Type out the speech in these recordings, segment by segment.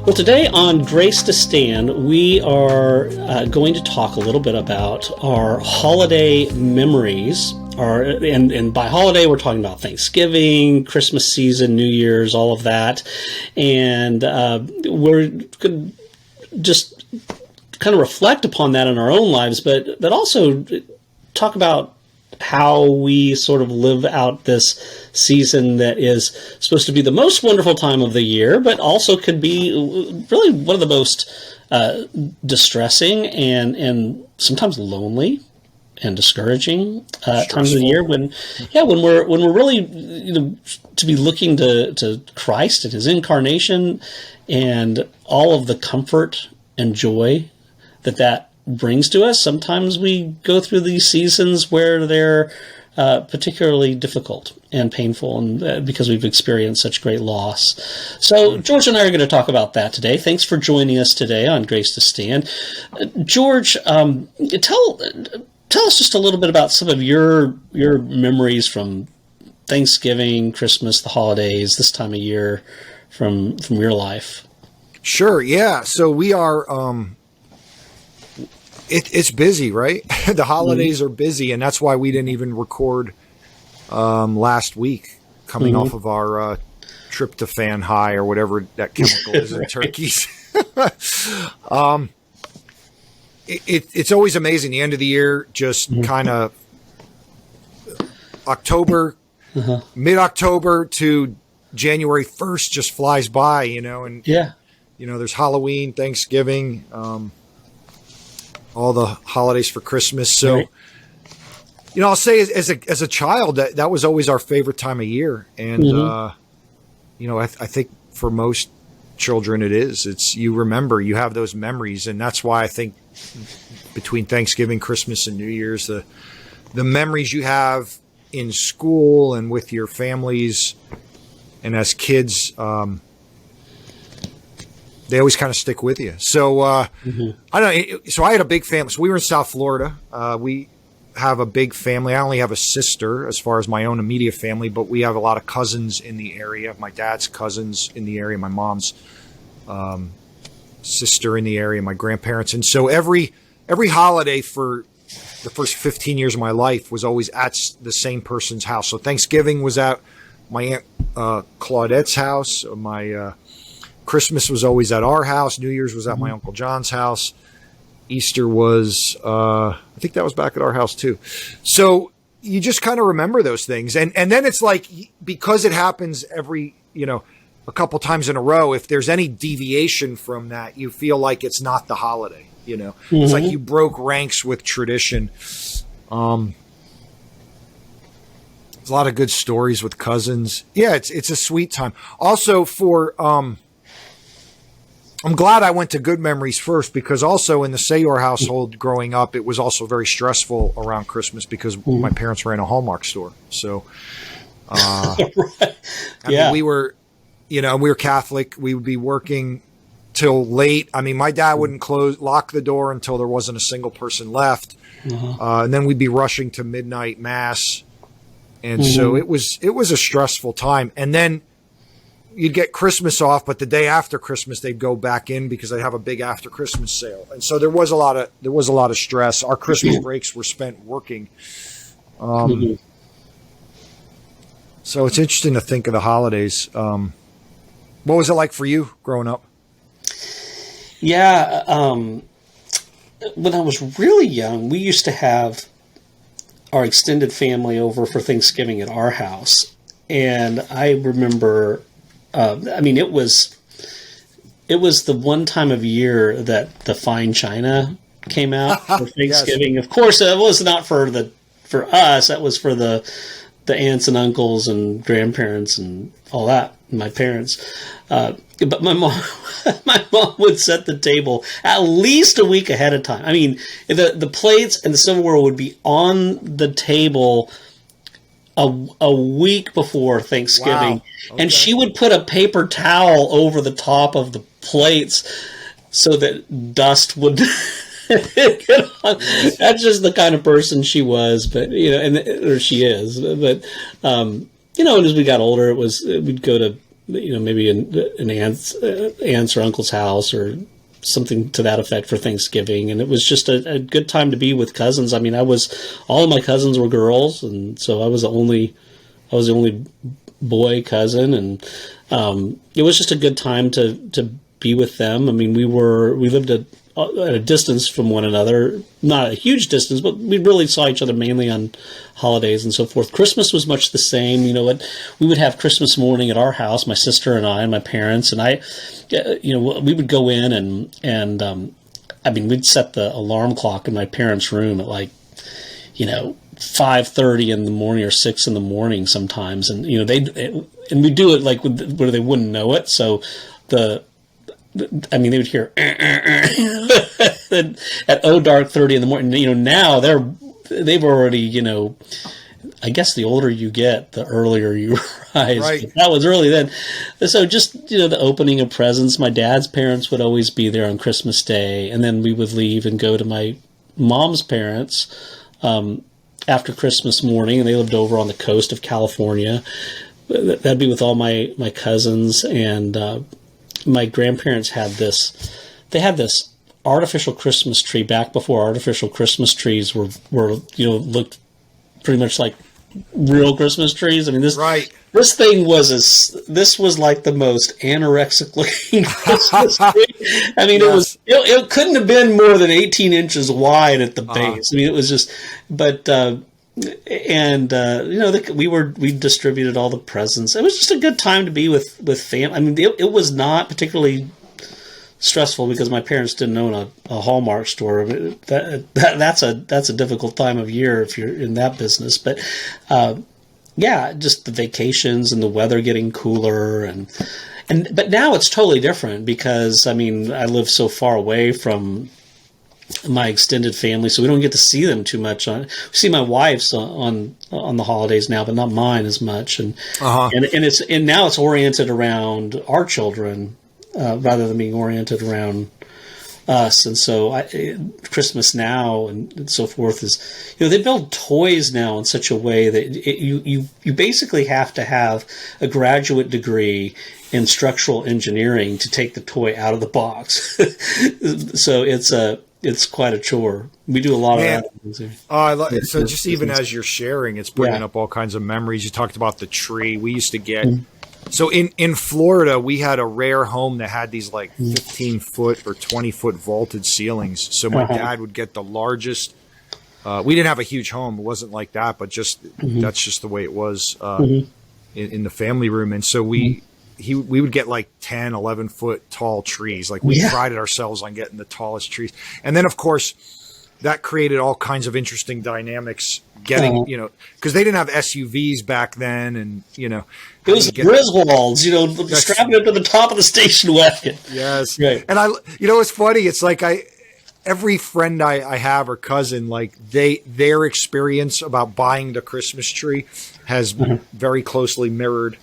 Well, today on Grace to Stand, we are going to talk a little bit about our holiday memories. And by holiday, we're talking about Thanksgiving, Christmas season, New Year's, all of that. And we're going to just kind of reflect upon that in our own lives, but also talk about how we sort of live out this season that is supposed to be the most wonderful time of the year, but also could be really one of the most distressing and sometimes lonely and discouraging times of the year when we're really to be looking to Christ and His incarnation and all of the comfort and joy that brings to us. Sometimes we go through these seasons where they're particularly difficult and painful, and because we've experienced such great loss. So George and I are going to talk about that today. Thanks for joining us today on Grace to Stand. George, tell us just a little bit about some of your memories from Thanksgiving, Christmas, the holidays, this time of year from your life. Sure, yeah. So we are... It's busy, right? The holidays are busy, and that's why we didn't even record last week, coming off of our tryptophan high or whatever that chemical is in turkeys. It's always amazing. The end of the year, just kind of October, mid-October to January 1st just flies by, and there's Halloween, Thanksgiving, all the holidays for Christmas. So, right. I'll say as a child, that was always our favorite time of year. And, I think for most children it is. It's, you have those memories. And that's why I think between Thanksgiving, Christmas, and New Year's, the memories you have in school and with your families and as kids, they always kind of stick with you. So, I don't know. So I had a big family. So we were in South Florida. We have a big family. I only have a sister as far as my own immediate family, but we have a lot of cousins in the area. My dad's cousins in the area, my mom's sister in the area, my grandparents. And so every holiday for the first 15 years of my life was always at the same person's house. So Thanksgiving was at my Aunt Claudette's house. My Christmas was always at our house. New Year's was at my Uncle John's house. Easter was, I think that was back at our house too. So you just kind of remember those things. And then it's like, because it happens every, a couple times in a row, if there's any deviation from that, you feel like it's not the holiday, It's like you broke ranks with tradition. There's a lot of good stories with cousins. Yeah, it's a sweet time. Also for, I'm glad I went to good memories first, because also in the Sayor household growing up, it was also very stressful around Christmas because my parents ran a Hallmark store. So, Right. I mean, we were Catholic. We would be working till late. I mean, my dad wouldn't lock the door until there wasn't a single person left. And then we'd be rushing to midnight mass. And so it was a stressful time. And then you'd get Christmas off, but the day after Christmas, they'd go back in because they'd have a big after Christmas sale. And so there was a lot of stress. Our Christmas breaks were spent working. So it's interesting to think of the holidays. What was it like for you growing up? Yeah. When I was really young, we used to have our extended family over for Thanksgiving at our house. And I remember, it was the one time of year that the fine china came out for Thanksgiving. Yes. Of course, it was not for us. That was for the aunts and uncles and grandparents and all that. My parents, but my mom would set the table at least a week ahead of time. I mean, the plates and the silverware would be on the table a week before Thanksgiving. Wow. Okay. And she would put a paper towel over the top of the plates so that dust would That's just the kind of person she was, but or she is. But and as we got older, we'd go to maybe an aunt's or uncle's house or something to that effect for Thanksgiving, and it was just a good time to be with cousins. I mean, all of my cousins were girls, and so I was the only boy cousin, and it was just a good time to be with them. I mean, we lived at a distance from one another, not a huge distance, but we really saw each other mainly on holidays and so forth. Christmas was much the same. We would have Christmas morning at our house, my sister and I and my parents, and we would go in and we'd set the alarm clock in my parents' room at 5:30 in the morning or 6 in the morning sometimes, and we do it where they wouldn't know it, so they would hear at dark 30 in the morning. Now they've already, I guess the older you get, the earlier you rise. Right. But that was early then. So just, the opening of presents. My dad's parents would always be there on Christmas Day, and then we would leave and go to my mom's parents after Christmas morning, and they lived over on the coast of California. That'd be with all my cousins, and my grandparents had this artificial Christmas tree back before artificial Christmas trees were looked pretty much like real Christmas trees. I mean, this thing this was like the most anorexic looking Christmas tree. I mean, Yes. it couldn't have been more than 18 inches wide at the base. I mean, it was just, but we distributed all the presents. It was just a good time to be with family. I mean, it was not particularly stressful because my parents didn't own a Hallmark store. That's a difficult time of year if you're in that business. But just the vacations and the weather getting cooler but now it's totally different because I live so far away from my extended family, so we don't get to see them too much. We see my wife's on the holidays now, but not mine as much. And now it's oriented around our children rather than being oriented around us. And so Christmas now and so forth is, they build toys now in such a way that you basically have to have a graduate degree in structural engineering to take the toy out of the box. So it's quite a chore. We do a lot of that. So just even as you're sharing, it's bringing up all kinds of memories. You talked about the tree. We used to get so in Florida, we had a rare home that had these 15-foot or 20-foot vaulted ceilings. So my dad would get the largest. We didn't have a huge home. It wasn't like that, but that's just the way it was in the family room. And so we would get 10, 11 foot tall trees. We prided ourselves on getting the tallest trees. And then of course that created all kinds of interesting dynamics getting, cause they didn't have SUVs back then. And, it was Griswolds, strapping it to the top of the station wagon. Yes. Right. And it's funny. It's every friend I have or cousin, their experience about buying the Christmas tree has very closely mirrored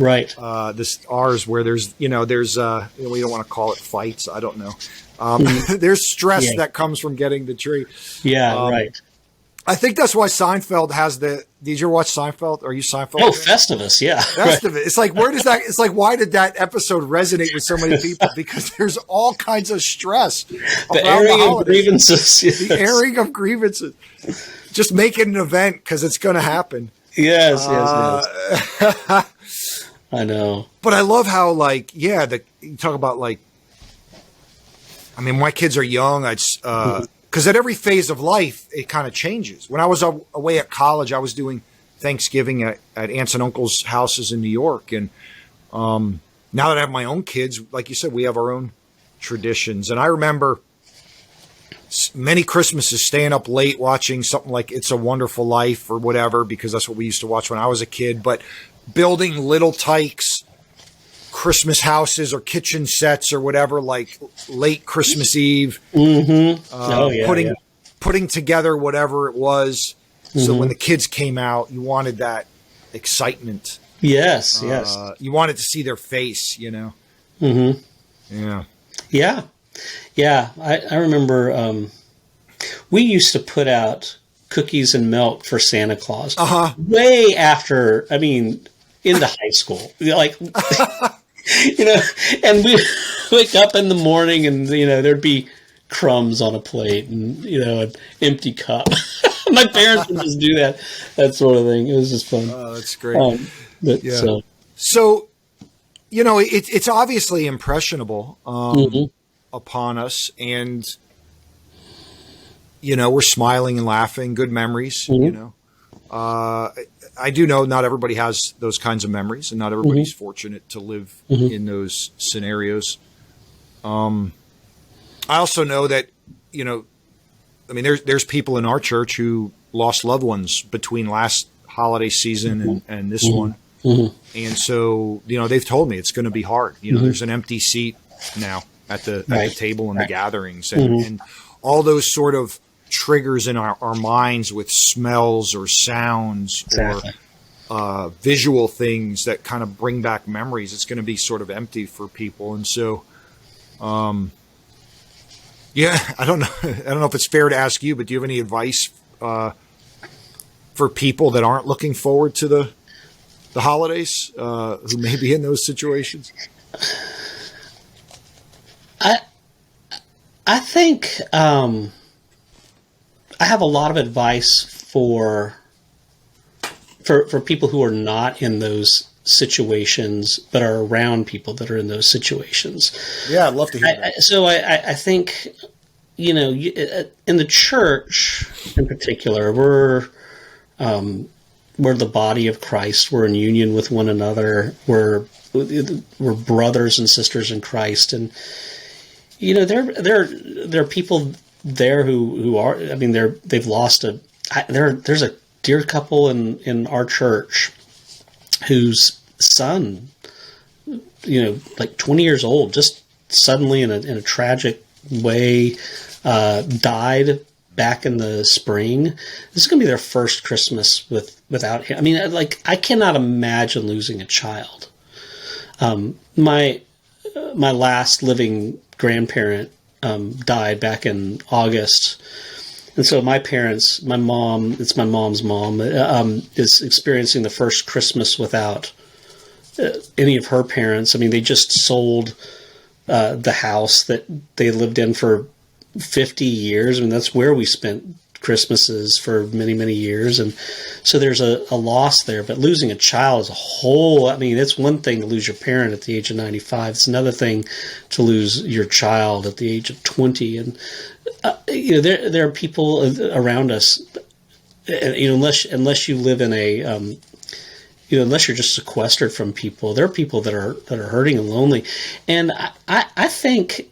ours, where there's we don't want to call it fights. I don't know. There's stress that comes from getting the tree. Yeah, right. I think that's why Seinfeld has did you ever watch Seinfeld? Are you Seinfeld? Oh, Festivus, yeah. Festivus. It's where does that, why did that episode resonate with so many people? Because there's all kinds of stress. The airing of grievances. Yes. The airing of grievances. Just make it an event because it's going to happen. Yes. I know. But I love how, you talk about, my kids are young. Because at every phase of life, it kind of changes. When I was away at college, I was doing Thanksgiving at aunts and uncles' houses in New York. And now that I have my own kids, like you said, we have our own traditions. And I remember many Christmases staying up late watching something like It's a Wonderful Life or whatever, because that's what we used to watch when I was a kid. But building little tykes, Christmas houses or kitchen sets or whatever, late Christmas Eve, putting together whatever it was. So when the kids came out, you wanted that excitement. Yes. You wanted to see their face, Yeah. Yeah. I remember, We used to put out cookies and milk for Santa Claus Uh-huh. way after, I mean, into high school. Like, and we wake up in the morning and, there'd be crumbs on a plate and, an empty cup. My parents would just do that sort of thing. It was just fun. Oh, that's great. Yeah. So, it's obviously impressionable upon us, and we're smiling and laughing, good memories. I do know not everybody has those kinds of memories, and not everybody's fortunate to live in those scenarios. I also know that there's people in our church who lost loved ones between last holiday season and this one. And so, they've told me it's going to be hard. There's an empty seat now at the table in the gatherings, and all those sort of triggers in our minds with smells or sounds or visual things that kind of bring back memories. It's going to be sort of empty for people. And so, I don't know. I don't know if it's fair to ask you, but do you have any advice for people that aren't looking forward to the holidays, who may be in those situations? I think I have a lot of advice for people who are not in those situations, but are around people that are in those situations. Yeah, I'd love to hear that. So I think, in the church in particular, we're the body of Christ. We're in union with one another. We're brothers and sisters in Christ, and there are people there who are. I mean, they've lost there's a dear couple in our church whose son, like 20 years old, just suddenly in a tragic way died back in the spring. This is going to be their first Christmas without him. I mean, I cannot imagine losing a child. My last living grandparent died back in August. And so it's my mom's mom, is experiencing the first Christmas without any of her parents. I mean, they just sold the house that they lived in for 50 years. I mean, that's where we spent Christmases for many, many years. And so there's a loss there. But losing a child is it's one thing to lose your parent at the age of 95. It's another thing to lose your child at the age of 20. And, there are people around us, unless you live in a, unless you're just sequestered from people, there are people that are hurting and lonely. And I think,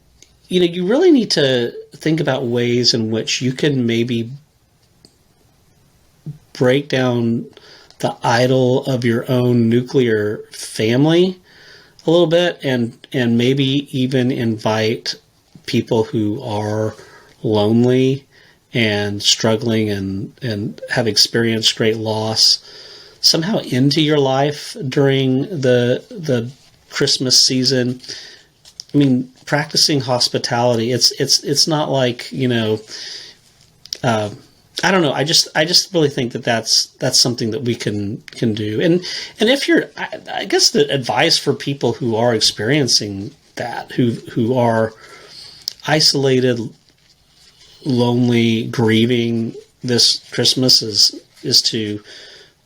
you really need to think about ways in which you can maybe break down the idol of your own nuclear family a little bit, and maybe even invite people who are lonely and struggling and have experienced great loss somehow into your life during the Christmas season. I mean, practicing hospitality, it's not like, I don't know. I just really think that's something that we can do. And if you're, I guess the advice for people who are experiencing that, who are isolated, lonely, grieving this Christmas is to,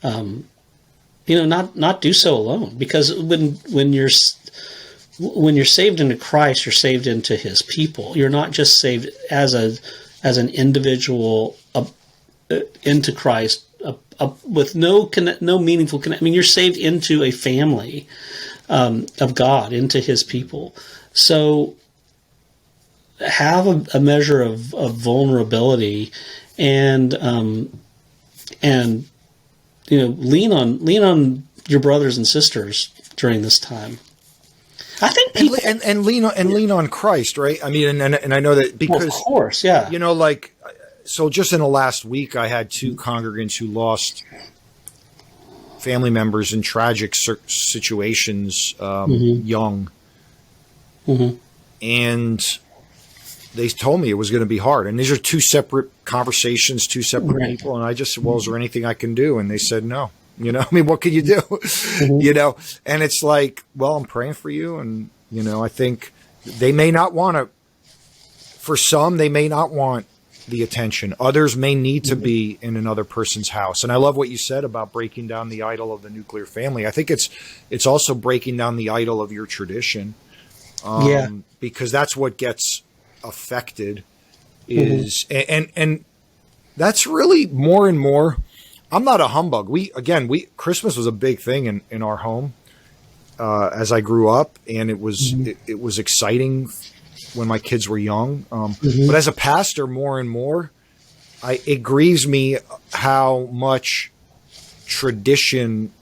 not do so alone. Because when you're saved into Christ, you're saved into His people. You're not just saved as an individual into Christ with no meaningful connection. I mean, you're saved into a family of God, into His people. So have a measure of vulnerability, and lean on your brothers and sisters during this time. I think people and lean on Christ, right? I mean, and I know that because, of course, yeah. So just in the last week, I had two congregants who lost family members in tragic situations, young, and they told me it was going to be hard. And these are two separate conversations, two separate Right. people. And I just said, well, is there anything I can do? And they said, no. I mean, what could you do? And it's like, well, I'm praying for you. And, I think they may not want to, for some, they may not want the attention. Others may need to be in another person's house. And I love what you said about breaking down the idol of the nuclear family. I think it's also breaking down the idol of your tradition. Because that's what gets affected is, and that's really more and more. I'm not a humbug. Christmas was a big thing in our home as I grew up, and it was exciting when my kids were young. But as a pastor, more and more, it grieves me how much tradition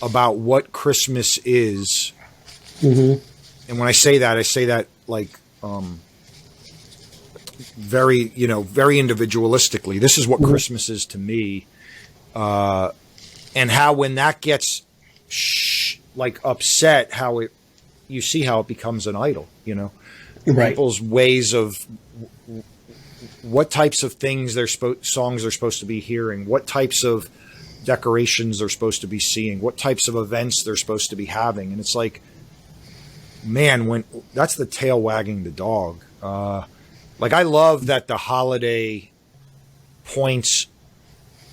about what Christmas is. And when I say that like very individualistically. This is what Christmas is to me, and how when that gets upset, you see how it becomes an idol. Right. People's ways of what types of things songs they're supposed to be hearing, what types of decorations they're supposed to be seeing, what types of events they're supposed to be having, and it's like, man, when that's the tail wagging the dog. I love that the holiday points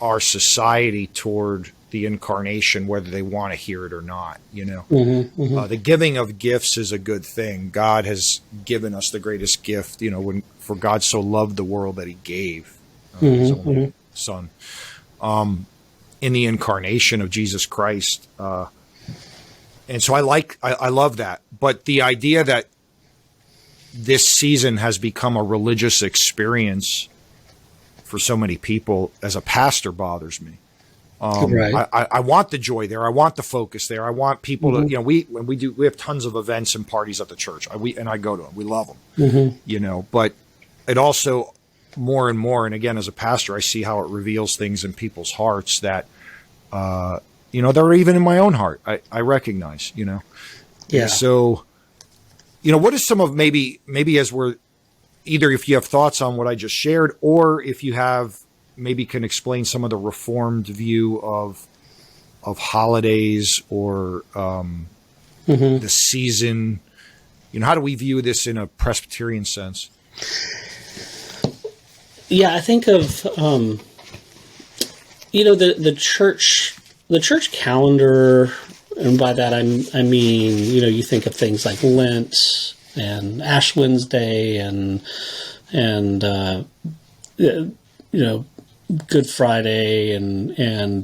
our society toward the incarnation, whether they want to hear it or not. The giving of gifts is a good thing. God has given us the greatest gift. For God so loved the world that He gave His only Son. In the incarnation of Jesus Christ. And so I love that. But the idea that this season has become a religious experience for so many people as a pastor bothers me. Right. I want the joy there. I want the focus there. I want people to, we have tons of events and parties at the church. I go to them. We love them, but it also more and more, and again, as a pastor, I see how it reveals things in people's hearts that, they're even in my own heart. I recognize, Yeah. And so, what is some of maybe as we're either if you have thoughts on what I just shared, or if you have maybe can explain some of the Reformed view of holidays or the season. How do we view this in a Presbyterian sense? Yeah, I think of the church calendar, and by that I mean you think of things like Lent and Ash Wednesday and Good Friday and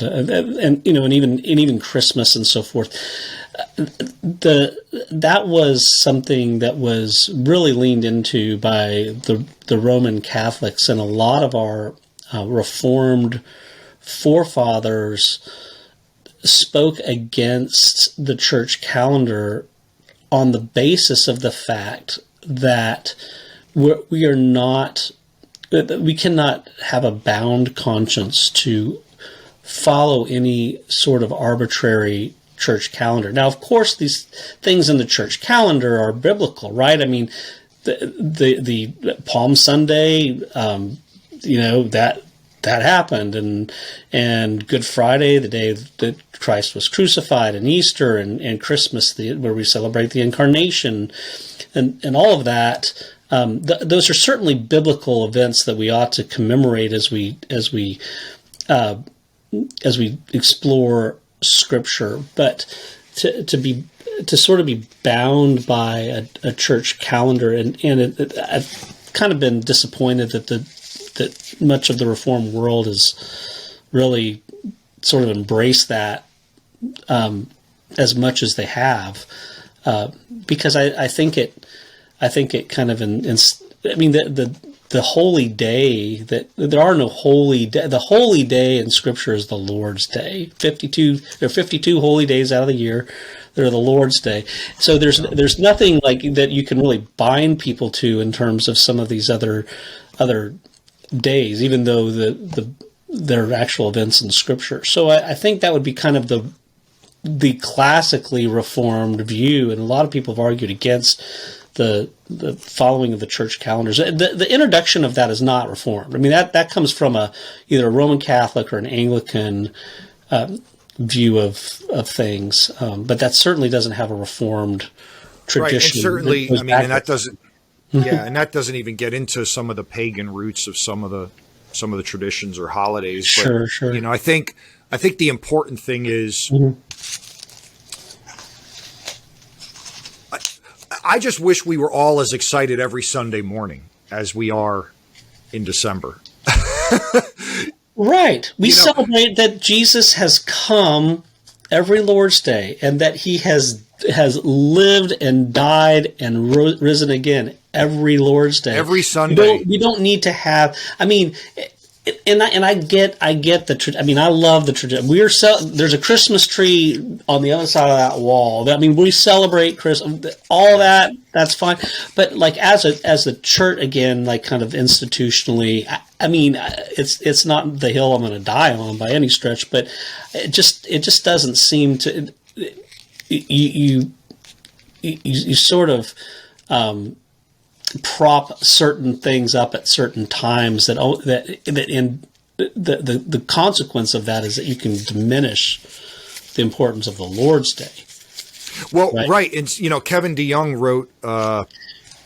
even Christmas and so forth. That was something that was really leaned into by the Roman Catholics, and a lot of our Reformed forefathers spoke against the church calendar on the basis of the fact that we cannot have a bound conscience to follow any sort of arbitrary church calendar. Now, of course, these things in the church calendar are biblical, right? I mean, the Palm Sunday, that happened, and Good Friday, the day that Christ was crucified, and Easter, and Christmas, where we celebrate the Incarnation, and all of that. Those are certainly biblical events that we ought to commemorate as we explore Scripture. But to sort of be bound by a church calendar, and I've kind of been disappointed that much of the Reformed world has really sort of embraced that as much as they have, because I think it kind of the holy day, that there are no holy day. The holy day in Scripture is the Lord's Day. 52 holy days out of the year. They're the Lord's Day. So there's nothing like that you can really bind people to in terms of some of these other days, even though they're actual events in Scripture. So I think that would be kind of the classically Reformed view, and a lot of people have argued against the following of the church calendars. The introduction of that is not Reformed. I mean, that comes from either a Roman Catholic or an Anglican view of things, but that certainly doesn't have a Reformed tradition. Right, and certainly, I mean, and that doesn't, yeah, and that doesn't even get into some of the pagan roots of some of the traditions or holidays. Sure, but, sure. You know, I think the important thing is, I just wish we were all as excited every Sunday morning as we are in December. Right. We celebrate that Jesus has come every Lord's Day and that he has lived and died and risen again every Lord's Day. Every Sunday. We don't need to have, I mean, and I get the, I mean, I love the tradition. There's a Christmas tree on the other side of that wall. I mean, we celebrate Christmas, all that, that's fine. But like as a church, again, like kind of institutionally, I mean, it's not the hill I'm going to die on by any stretch, but it just doesn't seem to, you sort of, prop certain things up at certain times that in the consequence of that is that you can diminish the importance of the Lord's Day. Well, right. And, you know, Kevin DeYoung wrote, I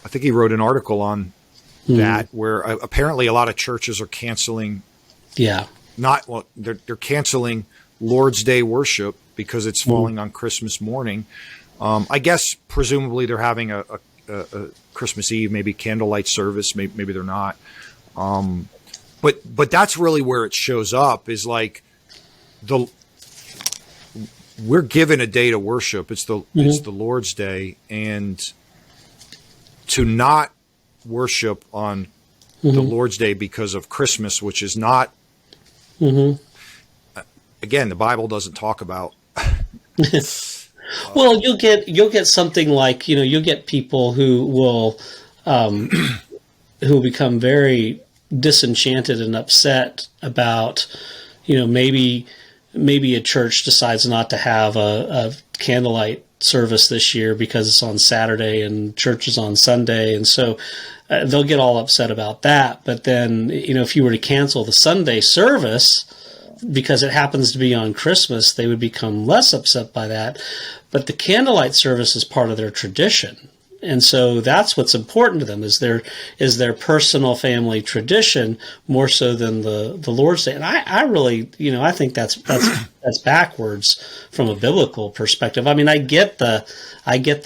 think he wrote an article on that where apparently a lot of churches are canceling. Yeah. They're canceling Lord's Day worship because it's falling on Christmas morning. I guess presumably they're having a Christmas Eve, maybe candlelight service, maybe they're not. But that's really where it shows up is like we're given a day to worship. It's the Lord's Day, and to not worship on the Lord's Day because of Christmas, which is not, again, the Bible doesn't talk about. Well, you'll get something like, you know, you'll get people who will who become very disenchanted and upset about, you know, maybe a church decides not to have a candlelight service this year because it's on Saturday and church is on Sunday, and so they'll get all upset about that. But then, you know, if you were to cancel the Sunday service because it happens to be on Christmas, they would become less upset by that. But the candlelight service is part of their tradition. And so that's what's important to them is their personal family tradition more so than the Lord's Day. And I really, you know, I think that's backwards from a biblical perspective. I mean, I get the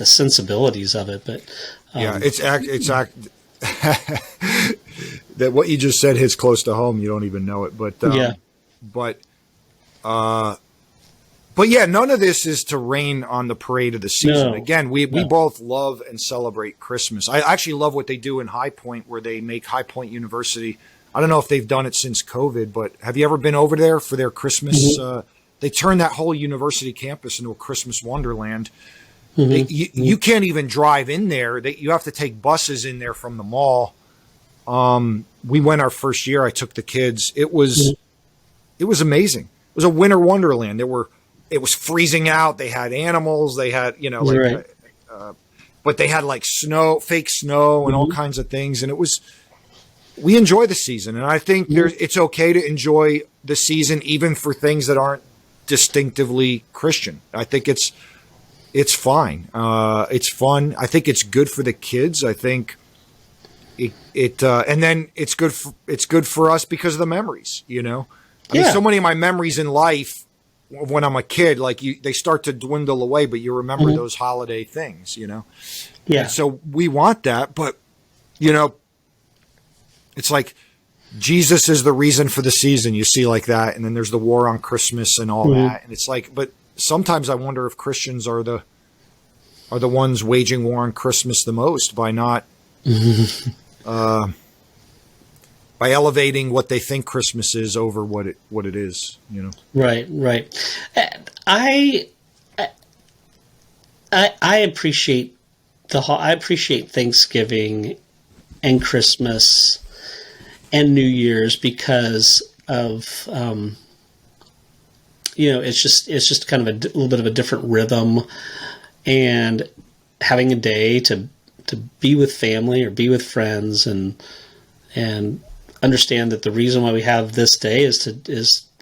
sensibilities of it, but yeah, it's that what you just said hits close to home. You don't even know it, but yeah. But yeah, none of this is to rain on the parade of the season. No. Again, we both love and celebrate Christmas. I actually love what they do in High Point, where they make High Point University. I don't know if they've done it since COVID, but have you ever been over there for their Christmas? They turned that whole university campus into a Christmas wonderland. You can't even drive in there. You have to take buses in there from the mall. We went our first year. I took the kids. It was amazing. It was a winter wonderland. It was freezing out. They had animals. They had, you know, like, right. But they had like fake snow and all kinds of things. And we enjoy the season. And I think it's okay to enjoy the season, even for things that aren't distinctively Christian. I think it's fine. It's fun. I think it's good for the kids. I think and then it's good for us because of the memories, you know? I mean, so many of my memories in life when I'm a kid, like they start to dwindle away, but you remember those holiday things, you know? Yeah. And so we want that, but you know, it's like Jesus is the reason for the season, you see like that. And then there's the war on Christmas and all that. And it's like, but sometimes I wonder if Christians are the ones waging war on Christmas the most by not, by elevating what they think Christmas is over what it is, you know? Right. I appreciate I appreciate Thanksgiving and Christmas and New Year's because of, you know, it's just kind of a little bit of a different rhythm, and having a day to to be with family or be with friends, and understand that the reason why we have this day is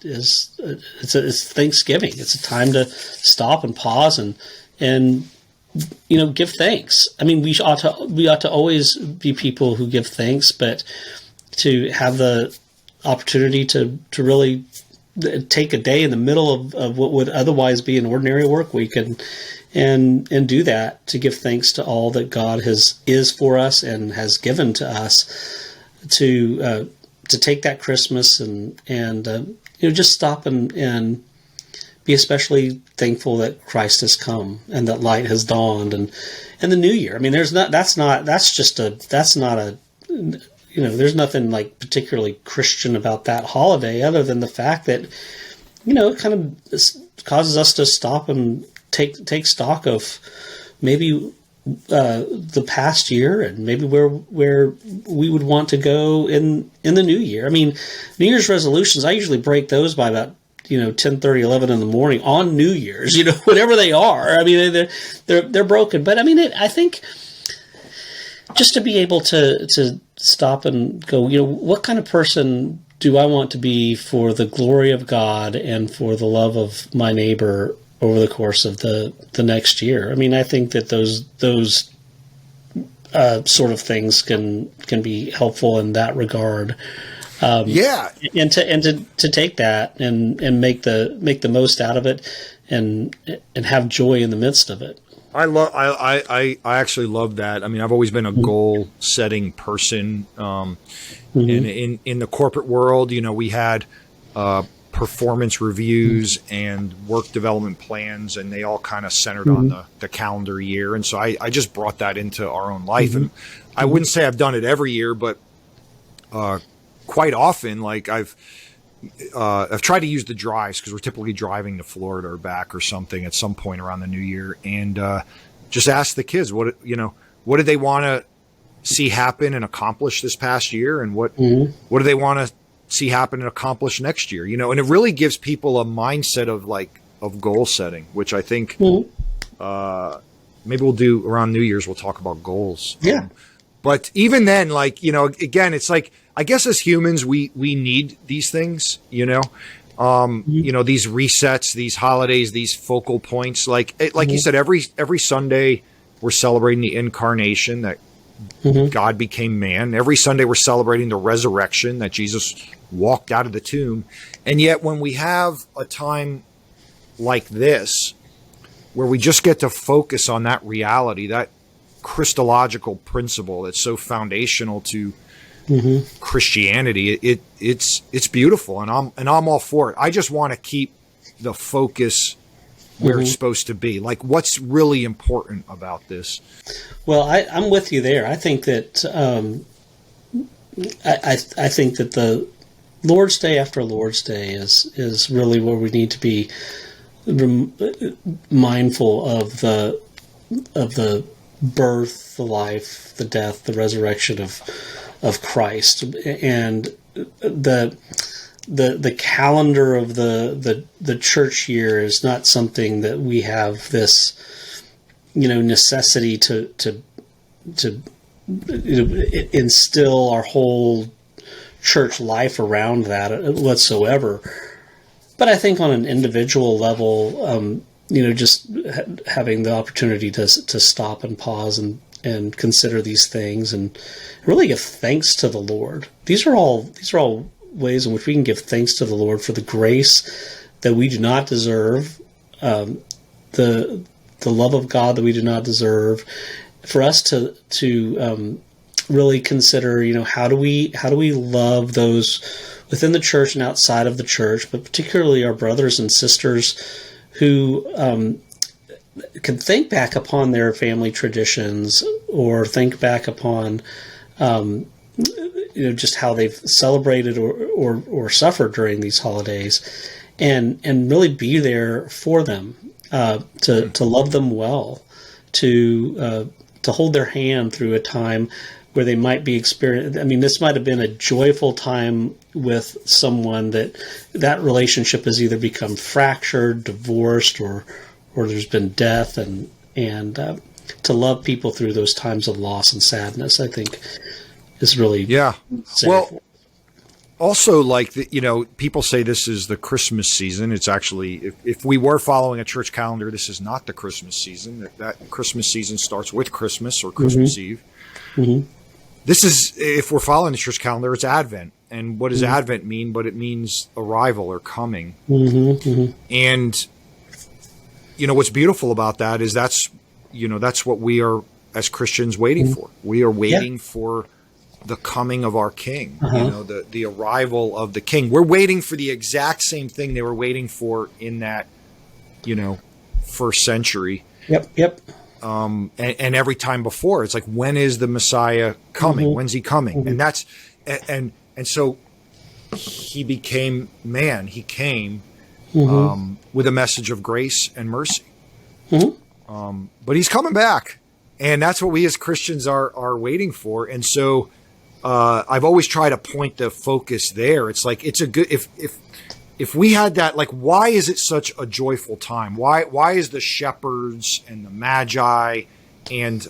it's Thanksgiving. It's a time to stop and pause and give thanks. I mean, we ought to always be people who give thanks, but to have the opportunity to really take a day in the middle of what would otherwise be an ordinary work week and do that, to give thanks to all that God is for us and has given to us, to take that Christmas and just stop and be especially thankful that Christ has come and that light has dawned, and the new year. I mean, there's nothing like particularly Christian about that holiday, other than the fact that it kind of causes us to stop and take stock of maybe the past year and maybe where we would want to go in the new year. I mean, New Year's resolutions, I usually break those by about 10:30, 11 in the morning on New Year's, whatever they are. I mean, they're broken, but I mean, I think just to be able to stop and go, what kind of person do I want to be for the glory of God and for the love of my neighbor over the course of the next year? I mean, I think that those sort of things can be helpful in that regard. And to take that and make the most out of it and have joy in the midst of it. I actually love that. I mean, I've always been a goal setting person. And in the corporate world, we had performance reviews and work development plans, and they all kind of centered on the calendar year. And so I just brought that into our own life. And I wouldn't say I've done it every year, but quite often, like I've tried to use the drives, because we're typically driving to Florida or back or something at some point around the new year, and just ask the kids what did they want to see happen and accomplish this past year, and what do they want to see happen and accomplish next year, and it really gives people a mindset of goal setting, which I think maybe we'll do around New Year's. We'll talk about goals. Yeah. But even then, again, it's like, I guess as humans, we need these things, these resets, these holidays, these focal points. Like you said, every Sunday we're celebrating the incarnation, that God became man. Every Sunday we're celebrating the resurrection, that Jesus walked out of the tomb. And yet when we have a time like this, where we just get to focus on that reality, that Christological principle that's so foundational to Christianity, it's beautiful, and I'm all for it. I just want to keep the focus where it's supposed to be. Like, what's really important about this? Well, I'm with you there. I think that I think that the Lord's Day after Lord's Day is really where we need to be mindful of the birth, the life, the death, the resurrection of Christ, and the calendar of the church year is not something that we have this necessity to instill our whole church life around that whatsoever. But I think on an individual level, just having the opportunity to stop and pause and consider these things and really give thanks to the Lord. These are all ways in which we can give thanks to the Lord for the grace that we do not deserve, the love of God that we do not deserve. For us to really consider, how do we love those within the church and outside of the church, but particularly our brothers and sisters who can think back upon their family traditions, or think back upon just how they've celebrated or suffered during these holidays, and really be there for them, to love them well, to hold their hand through a time where they might be experiencing. I mean, this might have been a joyful time with someone that relationship has either become fractured, divorced, or there's been death, and to love people through those times of loss and sadness, I think is really necessary. Well, also, like, people say this is the Christmas season. It's actually, if we were following a church calendar, this is not the Christmas season. That Christmas season starts with Christmas or Christmas Eve. Mm-hmm. This is, if we're following the church calendar, it's Advent. And what does Advent mean? But it means arrival or coming. And, what's beautiful about that is that's what we are as Christians waiting for. We are waiting for the coming of our King, the arrival of the King. We're waiting for the exact same thing they were waiting for in that, first century. Yep. And every time before, it's like, when is the Messiah coming? When's he coming? And that's, and so he became man. He came with a message of grace and mercy. But he's coming back, and that's what we as Christians are waiting for. And so I've always tried to point the focus there. It's like, it's a good, if we had that, like, why is it such a joyful time? Why is the shepherds and the magi and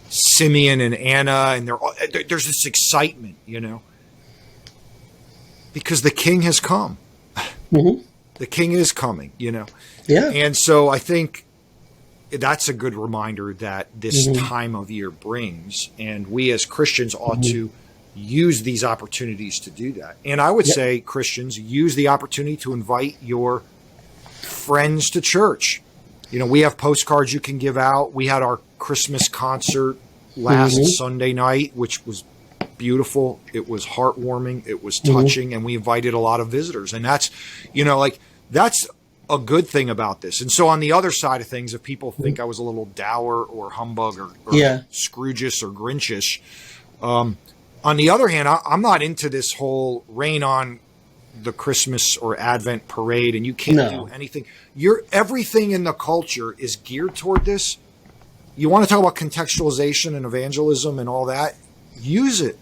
Simeon and Anna, and there's this excitement, because the King has come. The King is coming, Yeah. And so I think that's a good reminder that this time of year brings, and we as Christians ought to use these opportunities to do that. And I would say, Christians, use the opportunity to invite your friends to church. We have postcards you can give out. We had our Christmas concert last Sunday night, which was beautiful. It was heartwarming. It was touching. And we invited a lot of visitors. And that's, that's a good thing about this. And so on the other side of things, if people think I was a little dour or humbug or Scroogish or Grinchish, on the other hand, I'm not into this whole rain on the Christmas or Advent parade and you can't do anything. Everything in the culture is geared toward this. You want to talk about contextualization and evangelism and all that? Use it.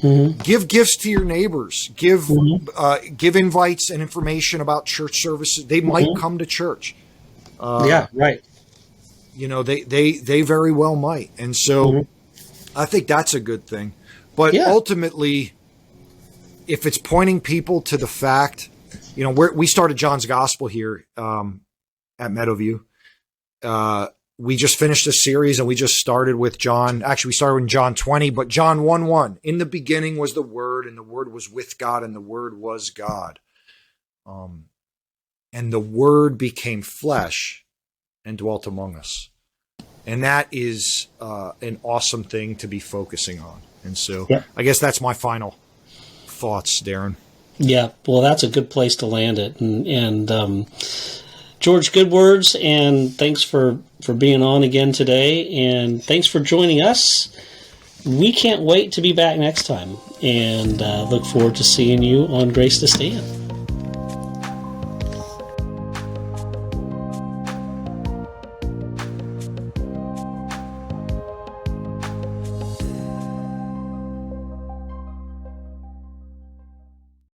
Give gifts to your neighbors. Give invites and information about church services. They might come to church. Right. They very well might. And so I think that's a good thing. But ultimately, if it's pointing people to the fact, we started John's Gospel here at Meadowview. We just finished a series and we just started with John. Actually, we started with John 20, but John 1:1. In the beginning was the Word, and the Word was with God, and the Word was God. And the Word became flesh and dwelt among us. And that is an awesome thing to be focusing on. And so I guess that's my final thoughts, Darren. Yeah, well, that's a good place to land it. And George, good words, and thanks for being on again today, and thanks for joining us. We can't wait to be back next time, and look forward to seeing you on Grace to Stand.